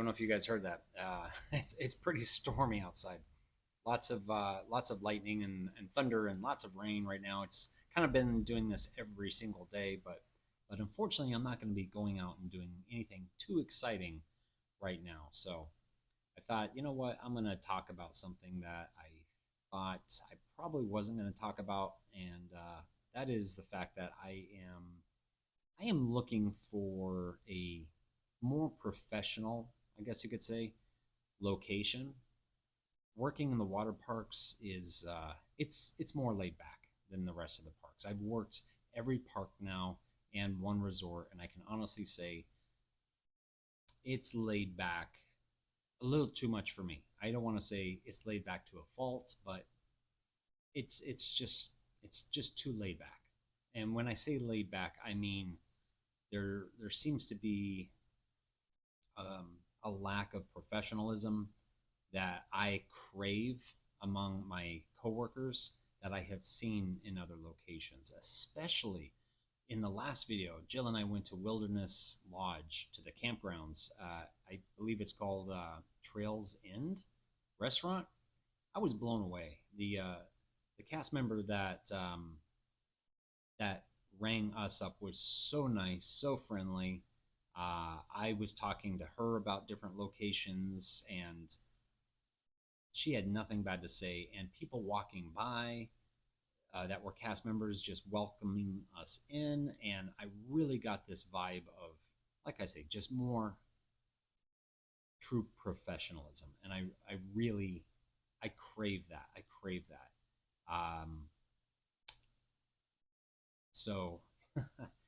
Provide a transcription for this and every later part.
don't know if you guys heard that. It's pretty stormy outside. Lots of lightning and thunder and lots of rain right now. It's kind of been doing this every single day, but unfortunately, I'm not going to be going out and doing anything too exciting right now. So I thought, you know what, I'm going to talk about something that I thought I probably wasn't going to talk about, and that is the fact that I am looking for a more professional, I guess you could say, location. Working in the water parks is it's more laid back than the rest of the parks. I've worked every park now and one resort, and I can honestly say it's laid back a little too much for me. I don't want to say it's laid back to a fault, but it's just too laid back. And when I say laid back, I mean there seems to be a lack of professionalism that I crave among my coworkers that I have seen in other locations, especially in the last video. Jill and I went to Wilderness Lodge, to the campgrounds. I believe it's called Trails End Restaurant. I was blown away. The cast member that rang us up was so nice, so friendly. I was talking to her about different locations, and she had nothing bad to say. And people walking by that were cast members just welcoming us in, and I really got this vibe of, like I say, just more true professionalism. And I really, I crave that. I crave that. So,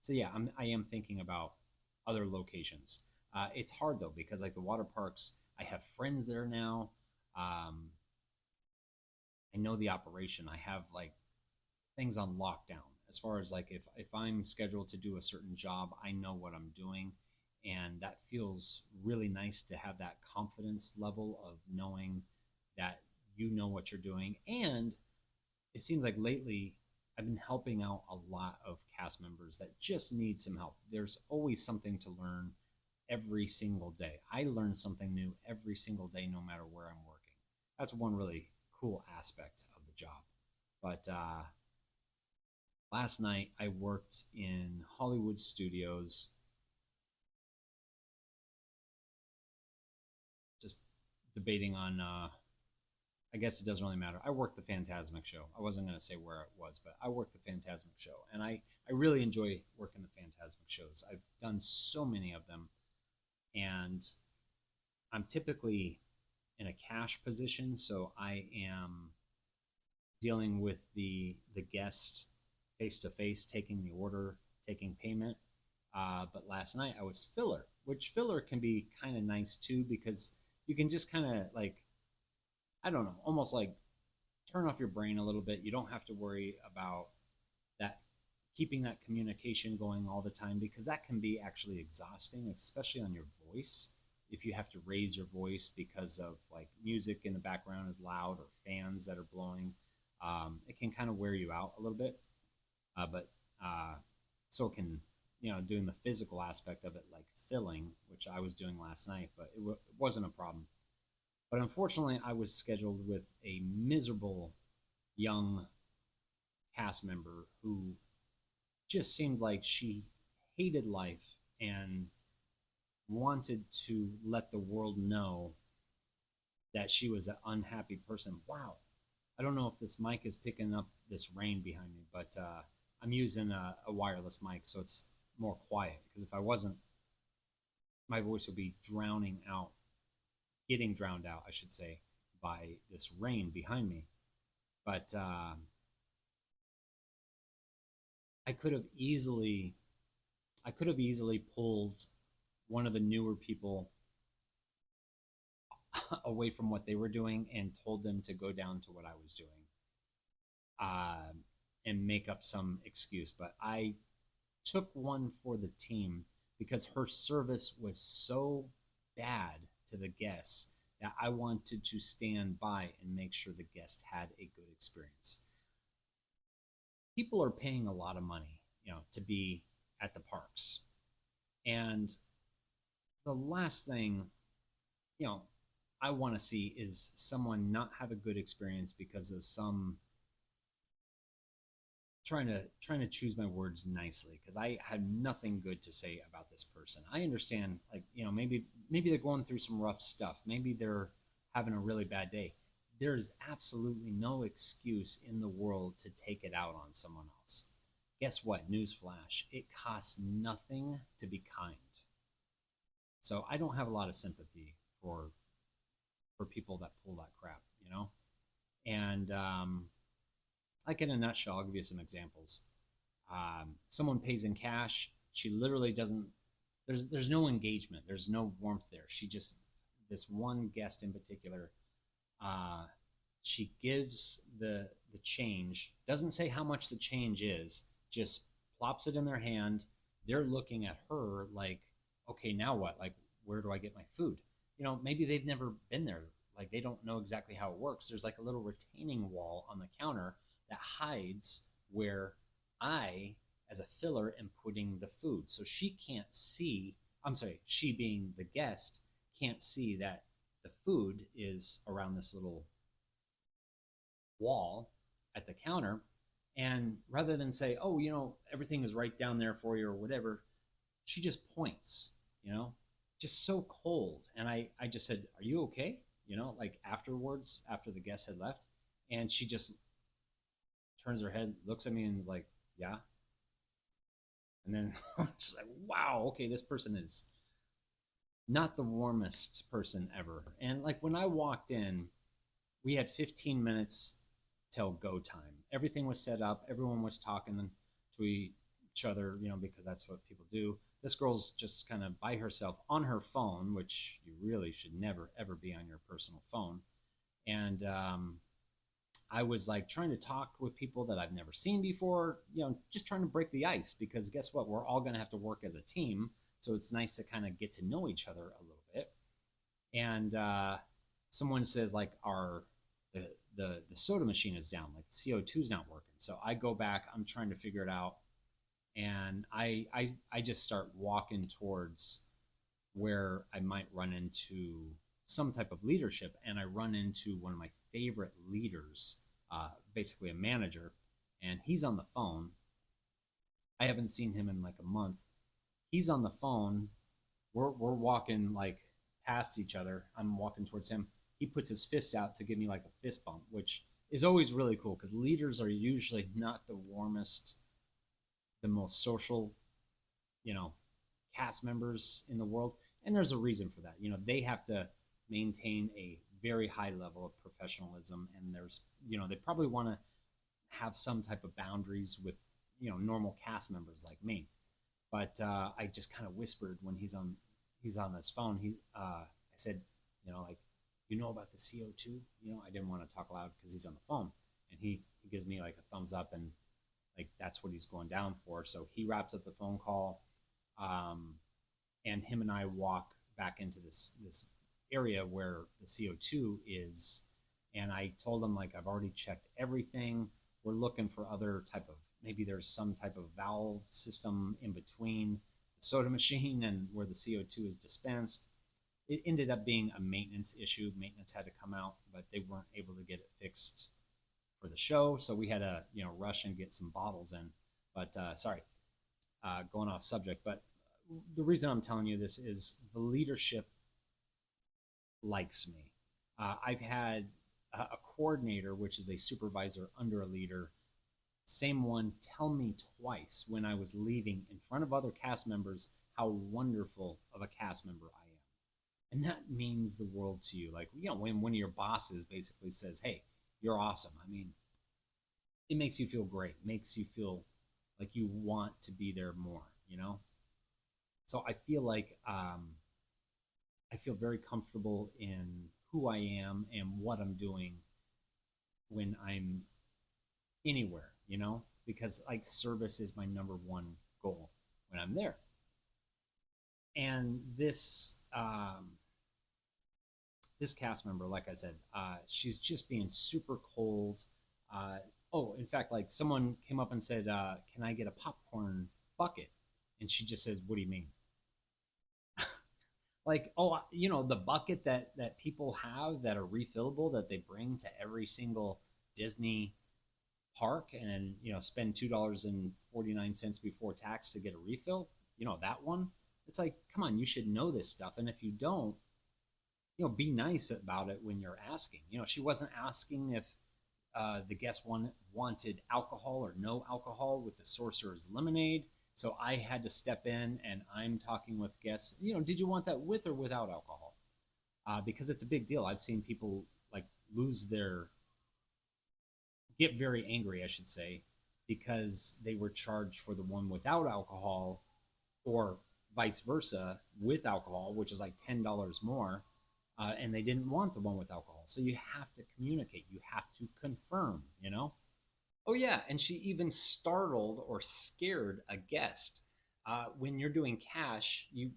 so yeah, I am thinking about other locations. It's hard though because like the water parks, I have friends there now. Um, I know the operation. I have like things on lockdown as far as like if I'm scheduled to do a certain job, I know what I'm doing, and that feels really nice to have that confidence level of knowing that you know what you're doing. And it seems like lately I've been helping out a lot of cast members that just need some help. There's always something to learn every single day. I learn something new every single day, no matter where I'm working. That's one really cool aspect of the job. But last night I worked in Hollywood studios, just debating on I guess it doesn't really matter. I worked the Phantasmic show. I wasn't going to say where it was, but I worked the Phantasmic show. And I really enjoy working the Phantasmic shows. I've done so many of them. And I'm typically in a cash position. So I am dealing with the guest face to face, taking the order, taking payment. But last night I was filler, which filler can be kind of nice too, because you can just kind of like, I don't know, almost like turn off your brain a little bit. You don't have to worry about that, keeping that communication going all the time, because that can be actually exhausting, especially on your voice. If you have to raise your voice because of like music in the background is loud or fans that are blowing, it can kind of wear you out a little bit. But so can, doing the physical aspect of it, like filling, which I was doing last night, but it wasn't a problem. But unfortunately, I was scheduled with a miserable young cast member who just seemed like she hated life and wanted to let the world know that she was an unhappy person. Wow. I don't know if this mic is picking up this rain behind me, but I'm using a wireless mic, so it's more quiet. Because if I wasn't, my voice would be getting drowned out, I should say, by this rain behind me. But I could have easily, I could have easily pulled one of the newer people away from what they were doing and told them to go down to what I was doing, uh, and make up some excuse. But I took one for the team because her service was so bad to the guests that I wanted to stand by and make sure the guest had a good experience. People are paying a lot of money, to be at the parks. And the last thing you know, I want to see is someone not have a good experience because of some trying to choose my words nicely because I have nothing good to say about this person. I understand, like, maybe they're going through some rough stuff. Maybe they're having a really bad day. There is absolutely no excuse in the world to take it out on someone else. Guess what? Newsflash: it costs nothing to be kind. So I don't have a lot of sympathy for people that pull that crap, you know. And like in a nutshell, I'll give you some examples. Someone pays in cash. She literally doesn't. There's no engagement. There's no warmth there. She just, this one guest in particular. Uh, she gives the change. Doesn't say how much the change is. Just plops it in their hand. They're looking at her like, okay, now what? Like, where do I get my food? Maybe they've never been there. Like, they don't know exactly how it works. There's like a little retaining wall on the counter that hides where I, as a filler, am putting the food. So she can't see, I'm sorry, she being the guest, can't see that the food is around this little wall at the counter. And rather than say, oh, everything is right down there for you or whatever, she just points, just so cold. And I just said, are you okay? Like afterwards, after the guest had left. And she just turns her head, looks at me, and is like, yeah. And then I'm just like, wow, okay, this person is not the warmest person ever. And like when I walked in, we had 15 minutes till go time. Everything was set up, everyone was talking to each other, because that's what people do. This girl's just kind of by herself on her phone, which you really should never, ever be on your personal phone. And I was like trying to talk with people that I've never seen before, just trying to break the ice because guess what? We're all going to have to work as a team. So it's nice to kind of get to know each other a little bit. And someone says like the soda machine is down, like the CO2 is not working. So I go back, I'm trying to figure it out. And I just start walking towards where I might run into some type of leadership, and I run into one of my favorite leaders, basically a manager, and he's on the phone. I haven't seen him in like a month. He's on the phone. We're walking like past each other. I'm walking towards him. He puts his fist out to give me like a fist bump, which is always really cool because leaders are usually not the warmest, the most social, cast members in the world. And there's a reason for that. They have to maintain a very high level of professionalism, and there's, they probably want to have some type of boundaries with, normal cast members like me. But I just kind of whispered when he's on this phone. I said, like, about the CO2? I didn't want to talk loud because he's on the phone, and he gives me like a thumbs up, and like that's what he's going down for. So he wraps up the phone call, and him and I walk back into this area where the CO2 is. And I told him, like, I've already checked everything. We're looking for other type of, maybe there's some type of valve system in between the soda machine and where the CO2 is dispensed. It ended up being a maintenance issue. Maintenance had to come out, but they weren't able to get it fixed for the show. So we had to, rush and get some bottles in. But sorry, going off subject. But the reason I'm telling you this is the leadership likes me. I've had a coordinator, which is a supervisor under a leader, same one, tell me twice when I was leaving in front of other cast members how wonderful of a cast member I am. And that means the world to you. Like, when one of your bosses basically says, hey, you're awesome. I mean, it makes you feel great. It makes you feel like you want to be there more, So I feel like I feel very comfortable in who I am and what I'm doing when I'm anywhere, because like service is my number one goal when I'm there. And this cast member, like I said, she's just being super cold. Oh, in fact, like someone came up and said, can I get a popcorn bucket? And she just says, what do you mean? Like, oh, the bucket that people have that are refillable that they bring to every single Disney park, and spend $2.49 before tax to get a refill. That one. It's like, come on, you should know this stuff, and if you don't, be nice about it when you're asking. She wasn't asking if the guest one wanted alcohol or no alcohol with the sorcerer's lemonade. So I had to step in, and I'm talking with guests. Did you want that with or without alcohol? Because it's a big deal. I've seen people like get very angry, I should say, because they were charged for the one without alcohol, or vice versa with alcohol, which is like $10 more, and they didn't want the one with alcohol. So you have to communicate. You have to confirm. Oh yeah, and she even startled or scared a guest. When you're doing cash, we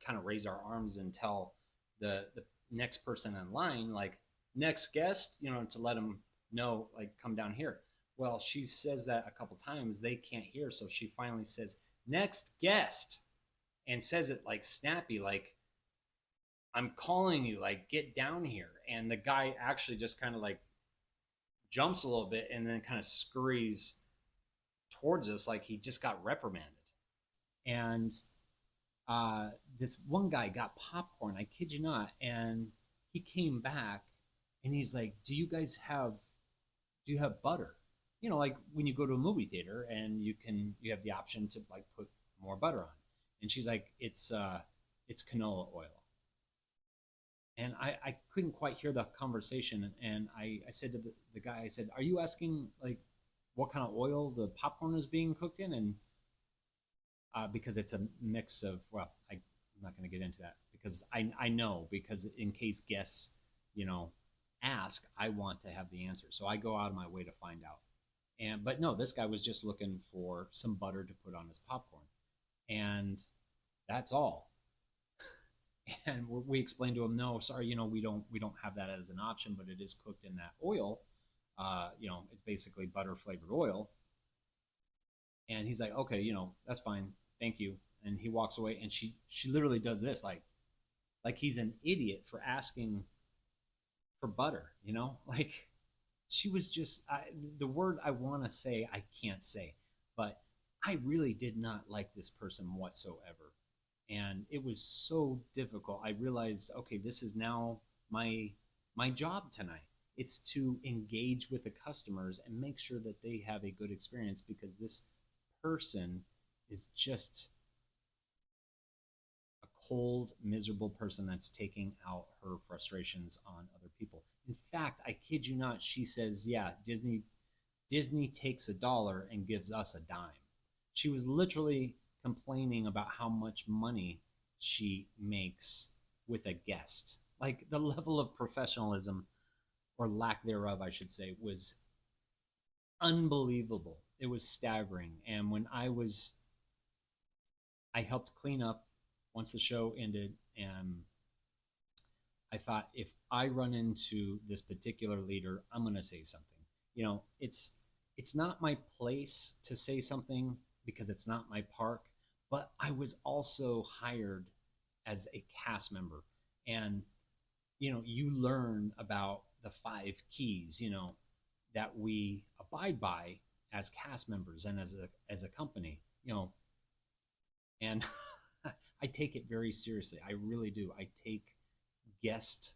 kind of raise our arms and tell the next person in line, like, next guest, to let them know, like, come down here. Well, she says that a couple times, they can't hear, so she finally says, next guest, and says it like snappy, like, I'm calling you, like, get down here. And the guy actually just kind of like jumps a little bit and then kind of scurries towards us like he just got reprimanded. And this one guy got popcorn, I kid you not, and he came back and he's like, do you have butter? Like when you go to a movie theater and you have the option to like put more butter on. And she's like, it's canola oil. And I couldn't quite hear the conversation. And I said to the guy, I said, are you asking like what kind of oil the popcorn is being cooked in? And because it's a mix of, well, I'm not going to get into that because I know, because in case guests, ask, I want to have the answer. So I go out of my way to find out. But no, this guy was just looking for some butter to put on his popcorn. And that's all. And we explained to him, no, sorry, we don't have that as an option, but it is cooked in that oil. It's basically butter flavored oil. And he's like, okay, that's fine, thank you. And he walks away, and she literally does this, like he's an idiot for asking for butter, like she was just the word I want to say I can't say, but I really did not like this person whatsoever. And it was so difficult. I realized, okay, this is now my job tonight. It's to engage with the customers and make sure that they have a good experience, because this person is just a cold, miserable person that's taking out her frustrations on other people. In fact, I kid you not, she says, yeah, Disney takes $1 and gives us a dime. She was literally complaining about how much money she makes with a guest. Like, the level of professionalism, or lack thereof, I should say, was unbelievable. It was staggering. And when I helped clean up once the show ended, and I thought, if I run into this particular leader, I'm going to say something. It's not my place to say something because it's not my park, but I was also hired as a cast member. And, you learn about the 5 keys, that we abide by as cast members and as a company, and I take it very seriously. I really do. I take guest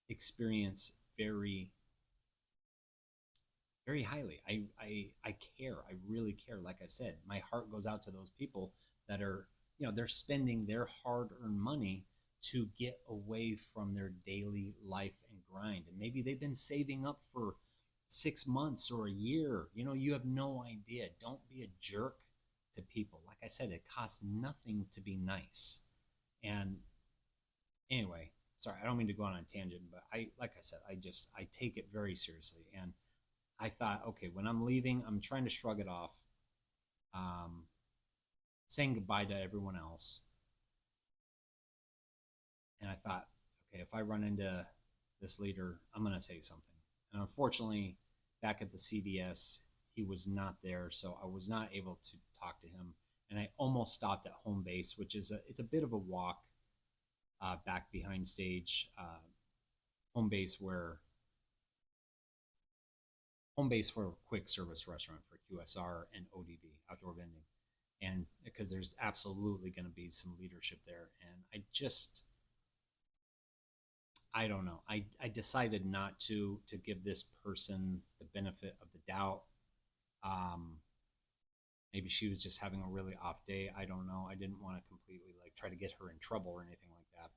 experience very, very highly. I care. I really care. Like I said, my heart goes out to those people that are, they're spending their hard-earned money to get away from their daily life and grind. And maybe they've been saving up for 6 months or a year. You have no idea. Don't be a jerk to people. Like I said, it costs nothing to be nice. And anyway, sorry, I don't mean to go on a tangent, but like I said, I take it very seriously. And I thought, okay, when I'm leaving, I'm trying to shrug it off, saying goodbye to everyone else. And I thought, okay, if I run into this leader, I'm going to say something. And unfortunately, back at the CDS, he was not there, so I was not able to talk to him. And I almost stopped at home base, which is it's a bit of a walk. back behind stage, home base where home base for a quick service restaurant for QSR and ODV, outdoor vending. And because there's absolutely going to be some leadership there. And I don't know. I decided not to give this person the benefit of the doubt. Um, Maybe she was just having a really off day. I don't know. I didn't want to completely like try to get her in trouble or anything like that.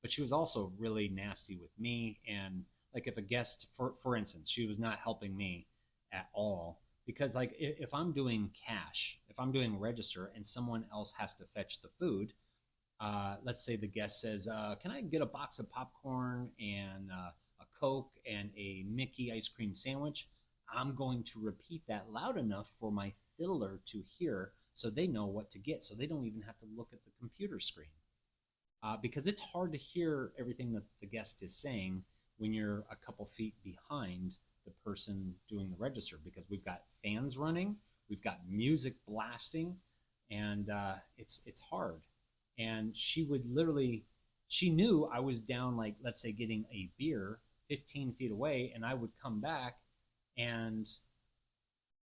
But she was also really nasty with me. And like if a guest, for instance, she was not helping me at all because like if I'm doing cash, if I'm doing register, and someone else has to fetch the food, let's say the guest says, "Can I get a box of popcorn and a Coke and a Mickey ice cream sandwich?" I'm going to repeat that loud enough for my fiddler to hear so they know what to get, so they don't even have to look at the computer screen. Because it's hard to hear everything that the guest is saying when you're a couple feet behind the person doing the register, because we've got fans running, we've got music blasting, and it's hard. And she would literally, she knew I was down, like, let's say getting a beer 15 feet away, and I would come back and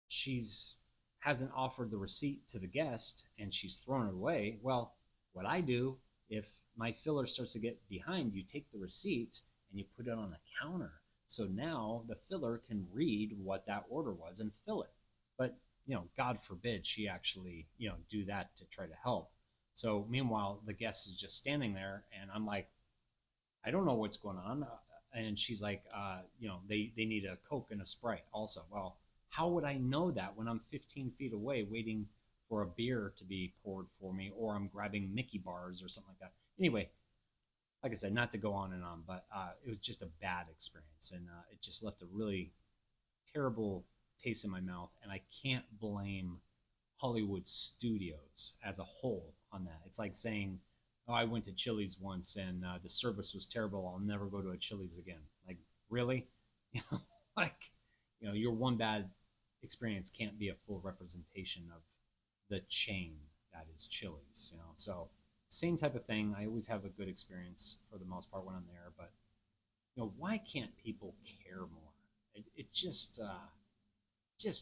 she's hasn't offered the receipt to the guest and she's thrown it away. Well, what I do, if my filler starts to get behind, you take the receipt and you put it on the counter. So now the filler can read what that order was and fill it. But, God forbid she actually, do that to try to help. So meanwhile, the guest is just standing there and I'm like, I don't know what's going on. And she's like, they need a Coke and a Sprite also. Well, how would I know that when I'm 15 feet away waiting for a beer to be poured for me, or I'm grabbing Mickey bars or something like that? Anyway, like I said, not to go on and on, but it was just a bad experience. And it just left a really terrible taste in my mouth. And I can't blame Hollywood studios as a whole on that. It's like saying, "Oh, I went to Chili's once and the service was terrible. I'll never go to a Chili's again." Like, really? Like, your one bad experience can't be a full representation of the chain that is Chili's. So same type of thing. I always have a good experience for the most part when I'm there, but why can't people care more? It just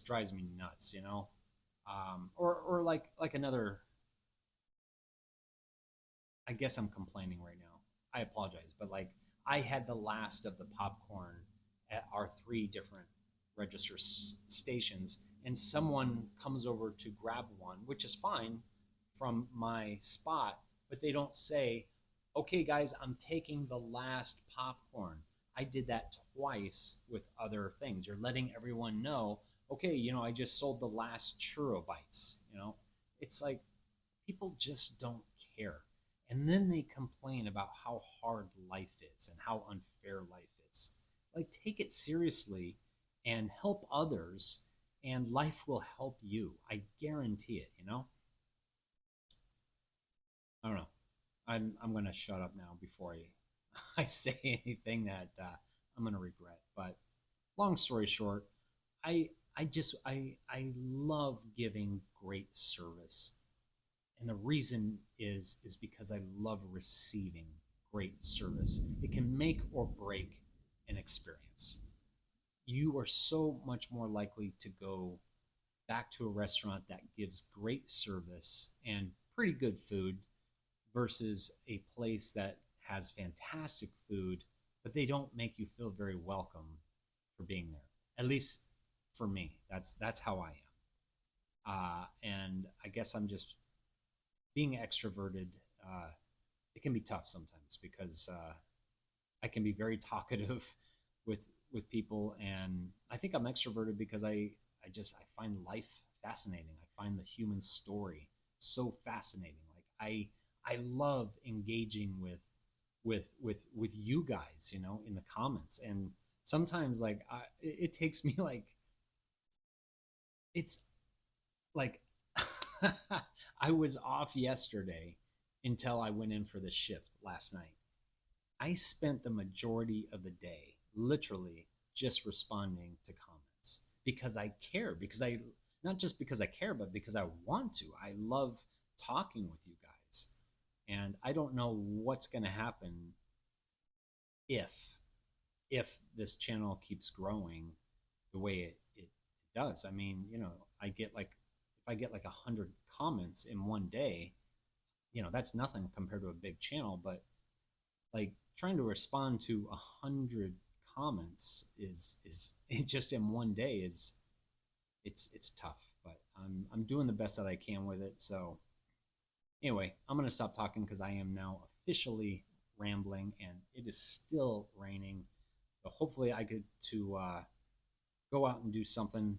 drives me nuts. Or like another. I guess I'm complaining right now. I apologize, but like I had the last of the popcorn at our three different register stations, and someone comes over to grab one, which is fine from my spot, but they don't say, "Okay, guys, I'm taking the last popcorn." I did that twice with other things. You're letting everyone know, okay, I just sold the last churro bites. It's like people just don't care. And then they complain about how hard life is and how unfair life is. Like, take it seriously and help others, and life will help you. I guarantee it. I don't know. I'm gonna shut up now before I say anything that I'm gonna regret. But long story short, I love giving great service. And the reason is because I love receiving great service. It can make or break an experience. You are so much more likely to go back to a restaurant that gives great service and pretty good food versus a place that has fantastic food, but they don't make you feel very welcome for being there. At least for me, that's how I am. And I guess I'm just being extroverted. It can be tough sometimes because I can be very talkative with people, and I think I'm extroverted because I find life fascinating. I find the human story so fascinating. Like I love engaging with you guys, in the comments, and sometimes like it takes me like it's like I was off yesterday until I went in for the shift last night. I spent the majority of the day literally just responding to comments because I care, because I not just because I care, but because I want to. I love talking with you guys. And I don't know what's going to happen if this channel keeps growing the way it does. I mean, I get like if I get like 100 comments in one day, that's nothing compared to a big channel. But like trying to respond to 100 comments is just in one day is it's tough. But I'm doing the best that I can with it. So anyway, I'm gonna stop talking because I am now officially rambling, and it is still raining. So hopefully I get to go out and do something.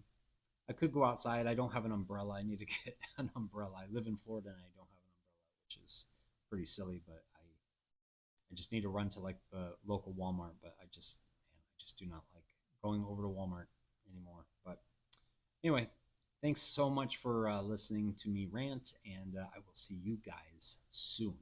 I could go outside. I don't have an umbrella. I need to get an umbrella. I live in Florida and I don't have an umbrella, which is pretty silly. But I just need to run to like the local Walmart. But I just do not like going over to Walmart anymore. But anyway, thanks so much for listening to me rant, and I will see you guys soon.